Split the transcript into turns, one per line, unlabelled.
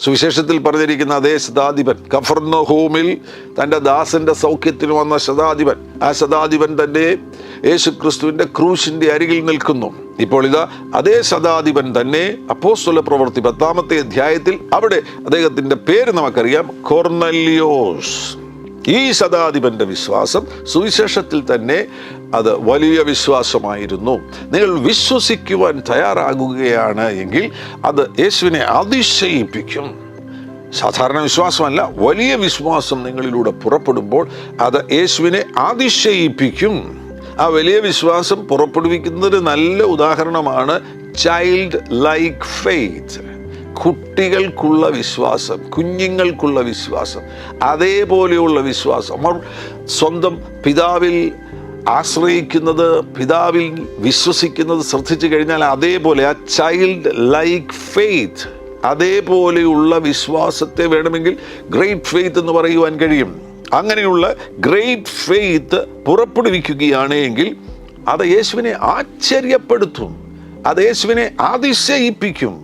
സുവിശേഷത്തിൽ പറഞ്ഞിരിക്കുന്ന അതേ ശതാധിപൻ, കഫർന്നഹൂമിൽ തൻ്റെ ദാസന്റെ സൗഖ്യത്തിന് വന്ന ശതാധിപൻ, ആ ശതാധിപൻ തന്നെ യേശുക്രിസ്തുവിൻ്റെ ക്രൂശിൻ്റെ അരികിൽ നിൽക്കുന്നു. ഇപ്പോൾ ഇതാ അതേ ശതാധിപൻ തന്നെ അപ്പോസ്തല പ്രവൃത്തി 10-ാമത്തെ അധ്യായത്തിൽ അവിടെ അദ്ദേഹത്തിൻ്റെ പേര് നമുക്കറിയാം, കൊർന്നല്യോസ്. ഈ ശതാധിപന്റെ വിശ്വാസം സുവിശേഷത്തിൽ തന്നെ അത് വലിയ വിശ്വാസമായിരുന്നു. നിങ്ങൾ വിശ്വസിക്കുവാൻ തയ്യാറാകുകയാണ് എങ്കിൽ അത് യേശുവിനെ അതിശയിപ്പിക്കും. സാധാരണ വിശ്വാസമല്ല, വലിയ വിശ്വാസം നിങ്ങളിലൂടെ പുറപ്പെടുമ്പോൾ അത് യേശുവിനെ അതിശയിപ്പിക്കും. ആ വലിയ വിശ്വാസം പുറപ്പെടുവിക്കുന്നൊരു നല്ല ഉദാഹരണമാണ് ചൈൽഡ് ലൈക്ക് ഫെയ്ത്ത്. കുട്ടികൾക്കുള്ള വിശ്വാസം, കുഞ്ഞുങ്ങൾക്കുള്ള വിശ്വാസം, അതേപോലെയുള്ള വിശ്വാസം. അവർ സ്വന്തം പിതാവിൽ ആശ്രയിക്കുന്നത്, പിതാവിൽ വിശ്വസിക്കുന്നത് ശ്രദ്ധിച്ചു കഴിഞ്ഞാൽ അതേപോലെ ആ ചൈൽഡ് ലൈക്ക് ഫെയ്ത്ത്, അതേപോലെയുള്ള വിശ്വാസത്തെ വേണമെങ്കിൽ ഗ്രേറ്റ് ഫെയ്ത്ത് എന്ന് പറയുവാൻ കഴിയും. അങ്ങനെയുള്ള ഗ്രേറ്റ് ഫെയ്ത്ത് പുറപ്പെടുവിക്കുകയാണ് എങ്കിൽ അത് യേശുവിനെ ആശ്ചര്യപ്പെടുത്തും, അത് യേശുവിനെ അതിശയിപ്പിക്കും.